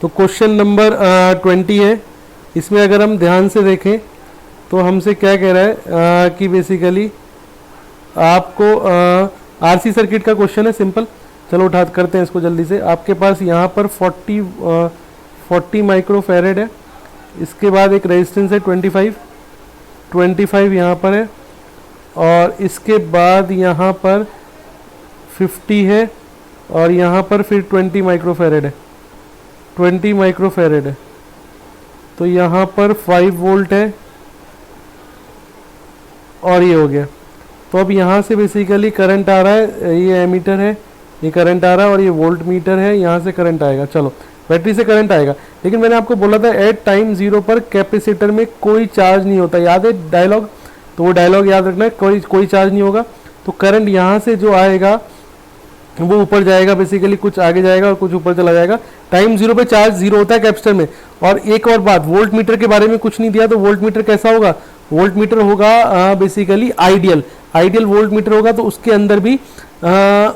तो question number 20 है। इसमें अगर हम ध्यान से देखें तो हमसे क्या कह रहा है कि बेसिकली आपको आरसी सर्किट का क्वेश्चन है, सिंपल। चलो उठा करते हैं इसको जल्दी से। आपके पास यहाँ पर 40 माइक्रोफैरेड है, इसके बाद एक रेजिस्टेंस है 25 यहाँ पर है, और इसके बाद यहाँ पर 50 है, और यहाँ पर फिर 20 माइक्रोफैरेड है, 20 माइक्रोफैरेड है। तो यहाँ पर 5 वोल्ट है, और ये हो गया। तो अब यहाँ से बेसिकली करंट आ रहा है, ये एमीटर है, ये करंट आ रहा है, और ये वोल्ट मीटर है, यहाँ से करंट आएगा। चलो बैटरी से करंट आएगा, लेकिन मैंने आपको बोला था एट टाइम 0 पर कैपेसिटर में कोई चार्ज नहीं होता, याद है डायलॉग? तो वो डायलॉग याद रखना है, कोई चार्ज नहीं होगा। तो करंट यहाँ से जो आएगा वो ऊपर जाएगा, बेसिकली कुछ आगे जाएगा और कुछ ऊपर चला जाएगा। टाइम 0 पे चार्ज 0 होता है कैपेसिटर में। और एक और बात, वोल्ट मीटर के बारे में कुछ नहीं दिया, तो वोल्ट मीटर कैसा होगा? वोल्ट मीटर होगा बेसिकली आइडियल वोल्ट मीटर होगा, तो उसके अंदर भी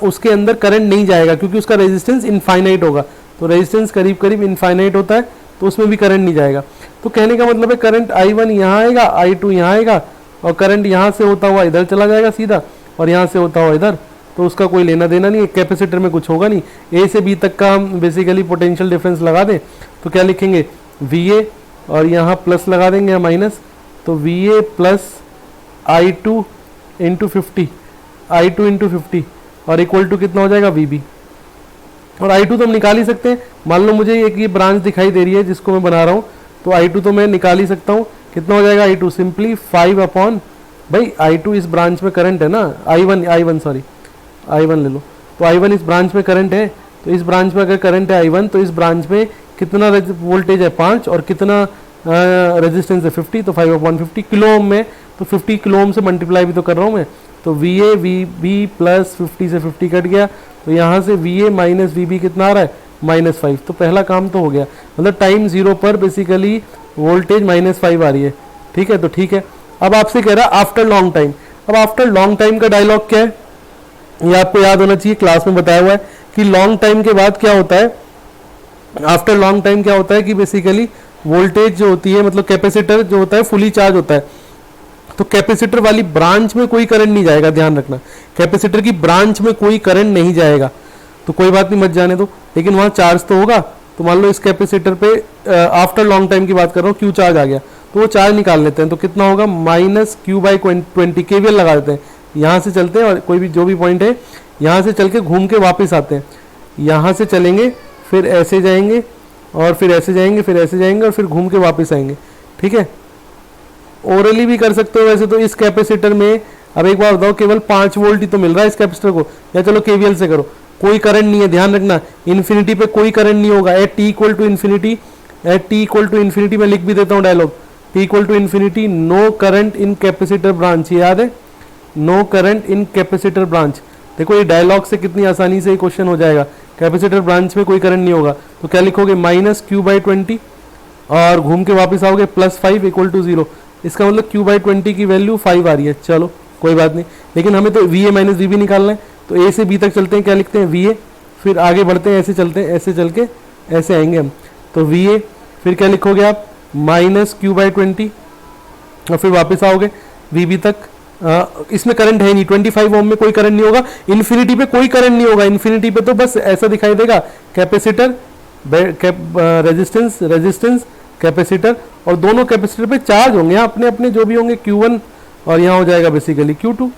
उसके अंदर करंट नहीं जाएगा, क्योंकि उसका रेजिस्टेंस इनफाइनाइट होगा। तो रेजिस्टेंस करीब करीब इनफाइनाइट होता है, तो उसमें भी करंट नहीं जाएगा। तो कहने का मतलब है करंट I1 यहाँ आएगा, I2 यहाँ आएगा, और करंट यहाँ से होता हुआ इधर चला जाएगा सीधा, और यहाँ से होता हुआ इधर। तो उसका कोई लेना देना नहीं है, कैपेसिटर में कुछ होगा नहीं। ए से बी तक का हम बेसिकली पोटेंशियल डिफरेंस लगा दें तो क्या लिखेंगे? VA, और यहाँ प्लस लगा देंगे या माइनस, तो VA plus I2 into 50, I2 into 50, और इक्वल टू कितना हो जाएगा? VB। और I2 तो हम निकाल ही सकते हैं। मान लो मुझे एक ये ब्रांच दिखाई दे रही है जिसको मैं बना रहा हूँ, तो I2 तो मैं निकाल ही सकता हूँ। कितना हो जाएगा I2? सिंपली 5 अपॉन, भाई I2 इस ब्रांच में करंट है ना, I1 ले लो। तो I1 इस ब्रांच में करंट है, तो इस ब्रांच में अगर करंट है I1, तो इस ब्रांच में कितना वोल्टेज है? 5, और कितना रेजिस्टेंस है? 50। तो 5 अपॉन 50 किलो ओम में, तो 50 किलो ओम से मल्टीप्लाई भी तो कर रहा हूँ मैं। तो VA VB प्लस 50 से 50 कट गया, तो यहाँ से VA माइनस VB कितना आ रहा है? -5। तो पहला काम तो हो गया, मतलब टाइम 0 पर बेसिकली वोल्टेज -5 आ रही है। ठीक है, तो ठीक है। अब आपसे कह रहा है आफ्टर लॉन्ग टाइम। अब आफ्टर लॉन्ग टाइम का डायलॉग क्या है, ये आपको याद होना चाहिए, क्लास में बताया हुआ है कि लॉन्ग टाइम के बाद क्या होता है। आफ्टर लॉन्ग टाइम क्या होता है कि बेसिकली वोल्टेज जो होती है, मतलब कैपेसिटर जो होता है फुली चार्ज होता है, तो कैपेसिटर वाली ब्रांच में कोई करंट नहीं जाएगा। ध्यान रखना, कैपेसिटर की ब्रांच में कोई करंट नहीं जाएगा। तो कोई बात नहीं, मत जाने दो, लेकिन वहां चार्ज तो होगा। तो मान लो इस कैपेसिटर पे आफ्टर लॉन्ग टाइम की बात कर रहा हूँ, क्यू चार्ज आ गया, तो वो चार्ज निकाल लेते हैं। तो कितना होगा? -Q/20 KVL लगा देते हैं। यहाँ से चलते हैं, और कोई भी जो भी पॉइंट है यहाँ से चल के घूम के वापस आते हैं। यहाँ से चलेंगे, फिर ऐसे जाएंगे, और फिर ऐसे जाएंगे, फिर ऐसे जाएंगे, और फिर घूम के वापस आएंगे। ठीक है, ओरली भी कर सकते हो वैसे तो। इस कैपेसिटर में अब एक बार बताओ, केवल 5 वोल्ट ही तो मिल रहा है इस कैपेसिटर को, या चलो KVL से करो, कोई करंट नहीं है। ध्यान रखना, इन्फिनिटी पे कोई करंट नहीं होगा। At t equal to infinity मैं लिख भी देता हूँ dialogue, T equal to infinity, no current in capacitor branch. ये याद है, no current in capacitor branch. देखो ये डायलॉग से कितनी आसानी से क्वेश्चन हो जाएगा। कैपेसिटर ब्रांच में कोई करंट नहीं होगा, तो क्या लिखोगे? -Q/20, और घूम के वापस आओगे +5 इक्वल टू 0। इसका मतलब Q/20 की वैल्यू 5 आ रही है। चलो कोई बात नहीं, लेकिन हमें तो VA माइनस VB निकालना है। तो A से B तक चलते हैं, क्या लिखते हैं? VA, फिर आगे बढ़ते हैं, ऐसे चलते हैं, ऐसे चल के ऐसे आएंगे हम। तो VA, फिर क्या लिखोगे आप? -Q/20, और फिर वापस आओगे VB तक। इसमें करंट है नहीं, 25 ओम में कोई करंट नहीं होगा। इन्फिनिटी पे कोई करंट नहीं होगा। इन्फिनिटी पे तो बस ऐसा दिखाई देगा, कैपेसिटर रेजिस्टेंस कैपेसिटर, और दोनों कैपेसिटर पे चार्ज होंगे अपने अपने जो भी होंगे, Q1, और यहाँ हो जाएगा बेसिकली Q2।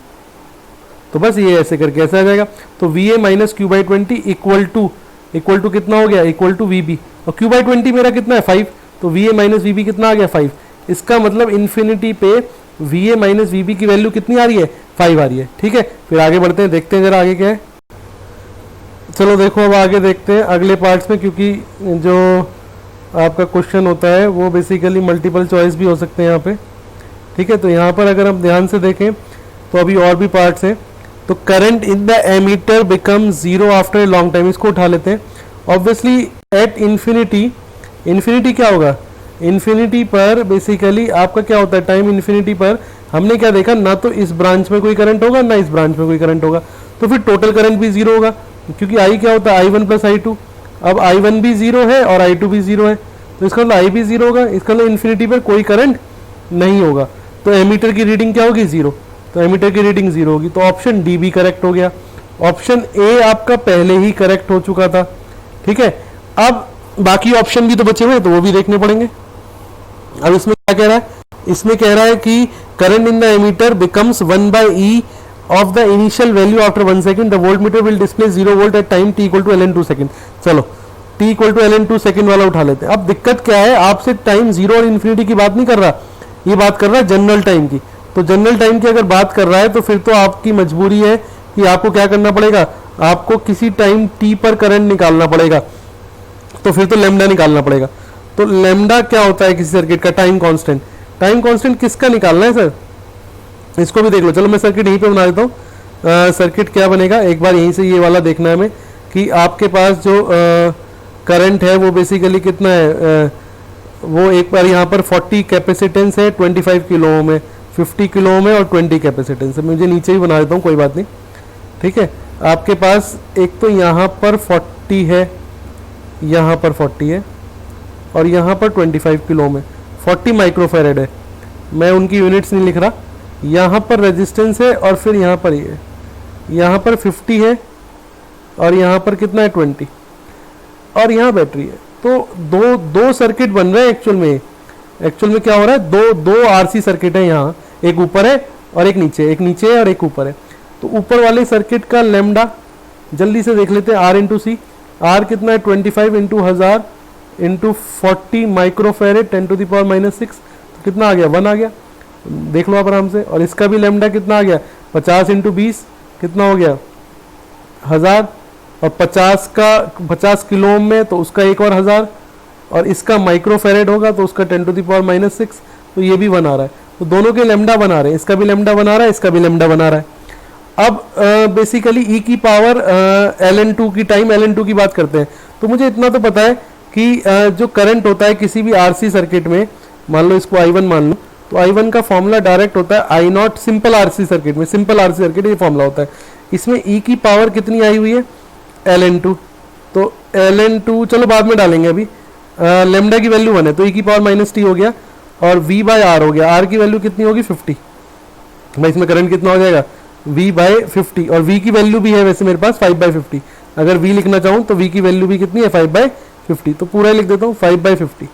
तो बस ये ऐसे करके ऐसा आ जाएगा। तो VA minus Q/20 equal to कितना हो गया? इक्वल टू VB, और Q/20 मेरा कितना है? 5। तो VA माइनस VB कितना आ गया? 5। इसका मतलब इन्फिनिटी पे VA माइनस VB की वैल्यू कितनी आ रही है? 5 आ रही है। ठीक है, फिर आगे बढ़ते हैं, देखते हैं जरा आगे क्या है। चलो देखो, अब आगे देखते हैं अगले पार्ट्स में, क्योंकि जो आपका क्वेश्चन होता है वो बेसिकली मल्टीपल चॉइस भी हो सकते हैं यहाँ पे। ठीक है, तो यहाँ पर अगर हम ध्यान से देखें तो अभी और भी पार्ट्स हैं। तो current in the ammeter become 0 after a long time, इसको उठा लेते हैं। ऑब्वियसली एट इन्फिनिटी क्या होगा? इन्फिनिटी पर बेसिकली आपका क्या होता है? टाइम इन्फिनिटी पर हमने क्या देखा, ना तो इस ब्रांच में कोई करंट होगा, ना इस ब्रांच में कोई करंट होगा, तो फिर टोटल करंट भी 0 होगा, क्योंकि I क्या होता है? I1 plus I2। अब I1 भी 0 है और I2 भी 0 है, तो इसका मतलब I भी 0 होगा, इसका मतलब इन्फिनिटी पर कोई करंट नहीं होगा। तो एमीटर की रीडिंग क्या होगी? 0। तो एमीटर की रीडिंग 0 होगी, तो ऑप्शन डी भी करेक्ट हो गया। ऑप्शन ए आपका पहले ही करेक्ट हो चुका था, ठीक है। अब बाकी ऑप्शन भी तो बचे हुए हैं, तो वो भी देखने पड़ेंगे। अब इसमें क्या कह रहा है? इसमें कह रहा है कि current in the ammeter becomes 1/e of the initial value after 1 second, the voltmeter will display 0 volt at time t equal to ln2 सेकंड। चलो t equal to ln2 second वाला उठा लेते हैं। अब दिक्कत क्या है, आपसे टाइम 0 और इन्फिनिटी की बात नहीं कर रहा, ये बात कर रहा है जनरल टाइम की। तो जनरल टाइम की अगर बात कर रहा है तो फिर तो आपकी मजबूरी है कि आपको क्या करना पड़ेगा, आपको किसी टाइम t पर करंट निकालना पड़ेगा, तो फिर तो लैम्डा निकालना पड़ेगा। तो लैम्डा क्या होता है किसी सर्किट का? Time constant. टाइम कांस्टेंट किसका निकालना है सर? इसको भी देख लो। चलो मैं सर्किट यहीं पे बना देता हूँ। सर्किट क्या बनेगा, एक बार यहीं से ये वाला देखना है हमें कि आपके पास जो करंट है वो बेसिकली कितना है। वो एक बार यहाँ पर 40 कैपेसिटेंस है, 25 किलो ओम है, 50 किलो ओम है और 20 कैपेसिटेंस है। मुझे नीचे ही बना देता हूँ, कोई बात नहीं, ठीक है। आपके पास एक तो यहाँ पर 40 है, यहाँ पर 40 है और यहाँ पर 25 किलो में 40 माइक्रोफेरेड है। मैं उनकी यूनिट्स नहीं लिख रहा। यहाँ पर रेजिस्टेंस है और फिर यहाँ पर ये यहाँ पर 50 है और यहाँ पर कितना है 20 और यहाँ बैटरी है। तो दो सर्किट बन रहे हैं एक्चुअल में क्या हो रहा है, दो आरसी सर्किट है यहाँ, एक ऊपर है और एक नीचे है और एक ऊपर है। तो ऊपर वाले सर्किट का लैम्डा जल्दी से देख लेते हैं, R इंटू सी। आर कितना है 25 into 1000 into 40 microfarad 10 to the power -6, तो कितना आ गया? 1 आ गया। देख लो आप आराम से। और इसका भी लैम्डा कितना आ गया? 50 इंटू 20 कितना हो गया? 1000। और 50 किलो ओम में तो उसका एक और 1000 और इसका माइक्रोफेरेड होगा तो उसका 10 टू द पावर -6, तो ये भी 1 आ रहा है। तो दोनों के लैम्डा बना रहे हैं, इसका भी लैम्डा बना रहा है, इसका भी लैम्डा बना रहा है। अब बेसिकली e की पावर ln2 की टाइम ln2 की बात करते हैं। तो मुझे इतना तो पता है कि जो करंट होता है किसी भी आरसी सर्किट में, मान लो इसको I1 मान लो, तो I1 का फॉर्मूला डायरेक्ट होता है I0 सिंपल आरसी सर्किट में। सिंपल आरसी सर्किट ये फॉर्मूला होता है। इसमें e की पावर कितनी आई हुई है? ln2। तो ln2 चलो बाद में डालेंगे, अभी लेमडा की वैल्यू 1 है तो e की पावर -t हो गया और v/r हो गया। r की वैल्यू कितनी होगी? 50। भाई इसमें करंट कितना हो जाएगा? v/50। और v की वैल्यू भी है वैसे मेरे पास 5/50। अगर v लिखना चाहूँ तो v की वैल्यू भी कितनी है? 5/50। तो पूरा लिख देता हूँ 5/50।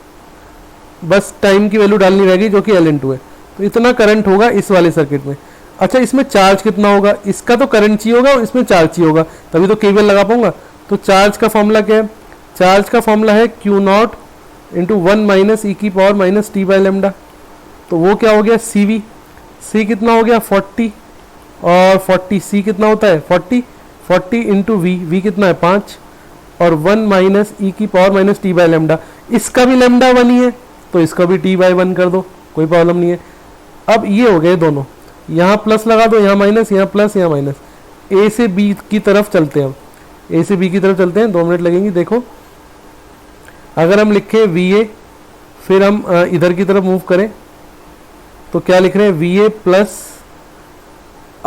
बस टाइम की वैल्यू डालनी रहेगी जो कि ln2 है। तो इतना करंट होगा इस वाले सर्किट में। अच्छा, इसमें चार्ज कितना होगा? इसका तो करंट चाहिए होगा और इसमें चार्ज चाहिए होगा, तभी तो केवीएल लगा पाऊंगा। तो चार्ज का फॉर्मूला क्या है? चार्ज का फॉर्मूला है Q0 इंटू 1 - e की पावर -t/λ। तो वो क्या हो गया? CV। C कितना हो गया? 40 और 40 C कितना होता है? 40 इंटू V कितना है? 5 और 1 - e की पावर -t/λ। इसका भी लैम्डा 1 ही है तो इसका भी t/1 कर दो, कोई प्रॉब्लम नहीं है। अब ये हो गए दोनों, यहाँ प्लस लगा दो, यहाँ माइनस, यहाँ प्लस, यहाँ माइनस। ए से बी की तरफ चलते हैं, ए से बी की तरफ चलते हैं। 2 मिनट लगेंगे। देखो, अगर हम लिखें VA फिर हम इधर की तरफ मूव करें तो क्या लिख रहे हैं? VA plus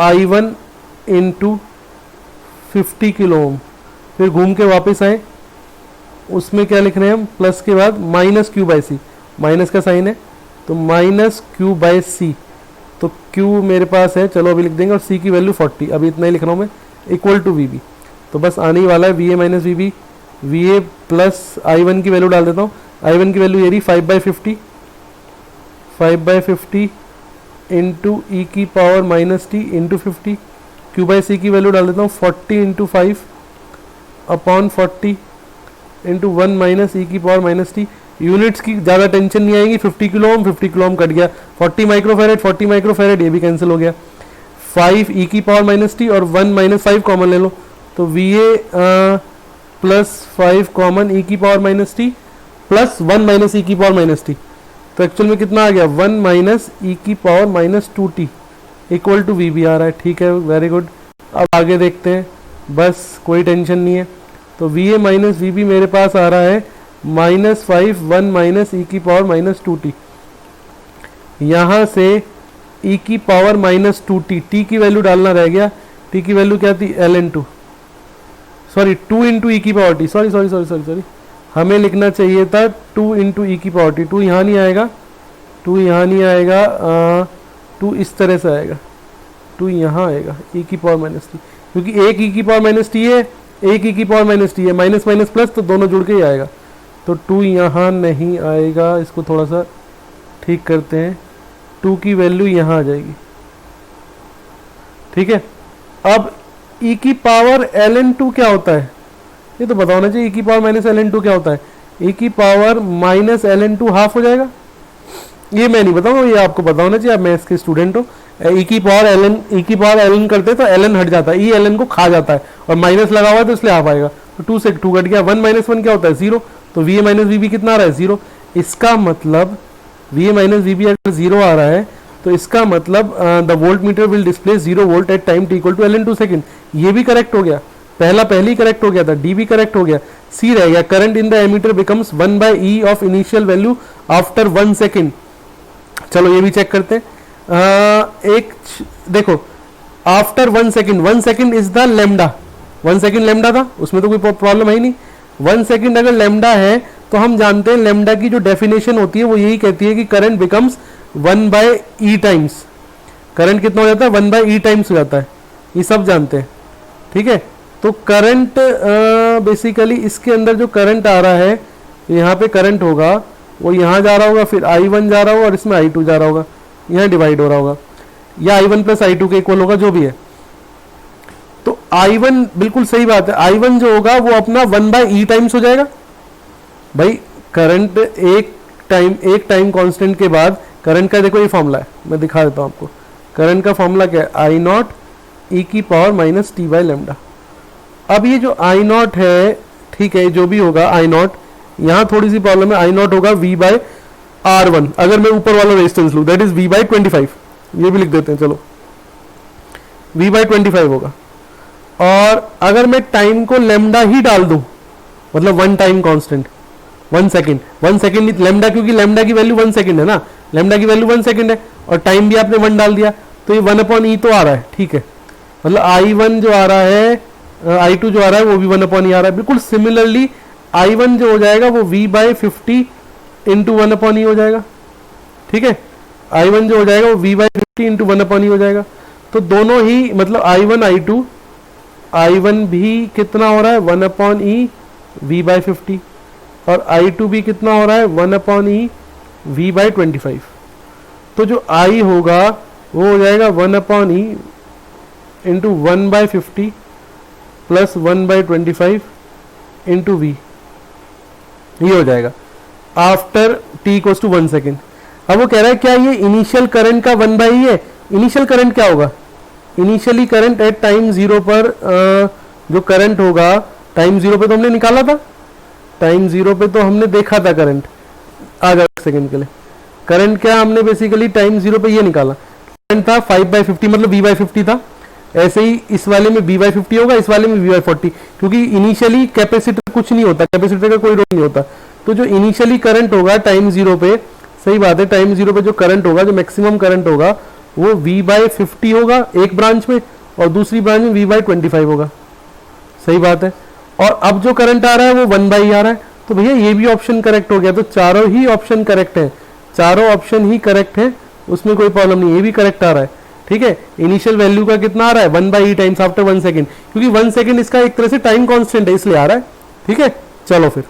I1 into 50 kilo ohm. फिर घूम के वापस आए, उसमें क्या लिख रहे हैं हम? प्लस के बाद -q/c, माइनस का साइन है तो -q/c। तो q मेरे पास है, चलो अभी लिख देंगे, और c की वैल्यू 40, अभी इतना ही लिख रहा हूँ मैं, इक्वल टू VB। तो बस आने ही वाला है VA - VB। VA plus I1 की वैल्यू डाल देता हूँ। I1 की वैल्यू ये रही 5/50 इंटू e की पावर -t इंटू 50। q/c की वैल्यू डाल देता हूँ 40 इंटू 5/40 इंटू 1 - e की पावर -t। यूनिट्स की ज़्यादा टेंशन नहीं आएगी। 50 kilo ohm, 50 kilo ohm cut गया। 40 माइक्रोफेरेड, ये भी कैंसिल हो गया। 5 e की पावर -t और 1 - 5 कॉमन ले लो तो VA प्लस 5 कॉमन e की पावर -t प्लस 1 - e की पावर -t। तो एक्चुअल में कितना आ गया? 1 - e की power -2t equal to VB आ रहा है। ठीक है, वेरी गुड। अब आगे देखते हैं, बस कोई टेंशन नहीं है। तो VA - VB मेरे पास आ रहा है -5 1 - e की पावर -2t। यहाँ से e की पावर -2t, t की वैल्यू डालना रह गया। t की वैल्यू क्या थी? ln2। सॉरी 2 इंटू ई की power T, sorry sorry sorry sorry sorry, हमें लिखना चाहिए था 2 इंटू ई की पावर टी। 2 यहाँ नहीं आएगा, 2 यहाँ नहीं आएगा, 2 इस तरह से आएगा, 2 यहाँ आएगा ई की पावर माइनस टी, क्योंकि एक ई की पावर माइनस टी है, एक ई की पावर माइनस टी है, माइनस माइनस प्लस तो दोनों जुड़ के ही आएगा। तो 2 यहाँ नहीं आएगा, इसको थोड़ा सा ठीक करते हैं, 2 की वैल्यू यहाँ आ जाएगी, ठीक है। अब e की पावर ln2 क्या होता है, ये तो पता होना चाहिए। e की पावर माइनस ln2 क्या होता है, e की पावर माइनस ln2 हाफ हो जाएगा, ये मैं नहीं बताऊंगा, ये आपको पता होना चाहिए, आप मैथ्स के स्टूडेंट हो। e की पावर ln करते तो ln हट जाता है, e ln को खा जाता है, और माइनस लगा हुआ है तो इसलिए हाफ आएगा, तो 2 से 2 कट गया, 1 माइनस 1 क्या होता है 0, तो va माइनस vb कितना आ रहा है 0। इसका मतलब va माइनस vb अगर 0 आ रहा है तो इसका मतलब the voltmeter will display 0 volt at time t equal to ln2 second. ये भी करेक्ट हो गया, पहले ही करेक्ट हो गया था, डी भी करेक्ट हो गया, सी रह गया। Current in the ammeter becomes 1 by e of initial value after 1 second. चलो ये भी चेक करते हैं। एक देखो, after 1 second, 1 second is the lambda, 1 second lambda था, उसमें तो कोई प्रॉब्लम है ही नहीं। 1 सेकेंड अगर लेमडा है तो हम जानते हैं लेमडा की जो डेफिनेशन होती है वो यही कहती है कि current becomes 1 by E times. Current कितना हो जाता है 1 बाय ई टाइम्स हो जाता है, ये सब जानते हैं, ठीक है। तो करंट बेसिकली इसके अंदर जो करंट आ रहा है, यहाँ पे करंट होगा वो यहाँ जा रहा होगा, फिर I1 जा रहा होगा और इसमें I2 जा रहा होगा, यहाँ डिवाइड हो रहा होगा, या I1 प्लस I2 के इक्वल होगा, जो भी है। तो I1 बिल्कुल सही बात है, I1 जो होगा वो अपना 1 बाय ई टाइम्स हो जाएगा। भाई करंट एक टाइम कांस्टेंट के बाद करंट का देखो ये फॉर्मूला है, मैं दिखा देता हूँ आपको। करंट का फॉर्मूला क्या है, आई नॉट ई की power minus T by lambda. अब ये जो आई नॉट है, ठीक है, जो भी होगा आई नॉट, यहाँ थोड़ी सी प्रॉब्लम है, आई नॉट होगा वी बाई R1। अगर मैं ऊपर वाला रेजिस्टेंस लूँ दैट इज वी बाई 25, ये भी लिख देते हैं, चलो वी बाई 25 होगा। और अगर मैं टाइम को लेमडा ही डाल दूं, मतलब 1 time constant 1 second, 1 second lambda, क्योंकि लेमडा की वैल्यू 1 सेकेंड है ना, लेमडा की वैल्यू 1 सेकेंड है, और टाइम भी आपने 1 डाल दिया, तो ये 1/e तो आ रहा है, ठीक है। मतलब I1 जो आ रहा है, I2 जो आ रहा है वो भी 1/e आ रहा है। बिल्कुल सिमिलरली I1 जो हो जाएगा वो v बाई 50 इंटू 1/e हो जाएगा, ठीक है। I1 जो हो जाएगा वो v बाई 50 इंटू 1/e हो जाएगा। तो दोनों ही मतलब I1 I2, I1 भी कितना हो रहा है 1/e v बाई 50, और I2 भी कितना हो रहा है 1/e v बाई 25। तो जो I होगा वो हो जाएगा 1/e into 1/50 plus 1/25 into v, ये हो जाएगा after t equals to 1 second. अब वो कह रहा है क्या ये इनिशियल करंट का 1/e है। इनिशियल करंट क्या होगा, इनिशियली करंट एट टाइम 0 पर जो करंट होगा, टाइम 0 पे तो हमने निकाला था, टाइम 0 पे तो हमने देखा था करंट, आ जाए सेकेंड के लिए। करंट क्या हमने बेसिकली टाइम 0 पे ये निकाला, करंट था 5/50 मतलब v/50 था। ऐसे ही इस वाले में b/50 होगा, इस वाले में v/40, क्योंकि इनिशियली कैपेसिटर कुछ नहीं होता, कैपेसिटर का कोई रोल नहीं होता। तो जो इनिशियली करंट होगा टाइम 0 पे, सही बात है, टाइम 0 पे जो करंट होगा, जो मैक्सिमम करंट होगा वो v/50 होगा एक ब्रांच में, और दूसरी ब्रांच में v/25 होगा, सही बात है। और अब जो करंट आ रहा है वो 1/e आ रहा है। तो भैया ये भी ऑप्शन करेक्ट हो गया, तो चारों ही ऑप्शन करेक्ट है, चारों ऑप्शन ही करेक्ट है, उसमें कोई प्रॉब्लम नहीं, ये भी करेक्ट आ रहा है, ठीक है। इनिशियल वैल्यू का कितना आ रहा है 1/e टाइम्स आफ्टर 1 सेकेंड, क्योंकि 1 सेकेंड इसका एक तरह से टाइम कांस्टेंट है इसलिए आ रहा है, ठीक है। चलो फिर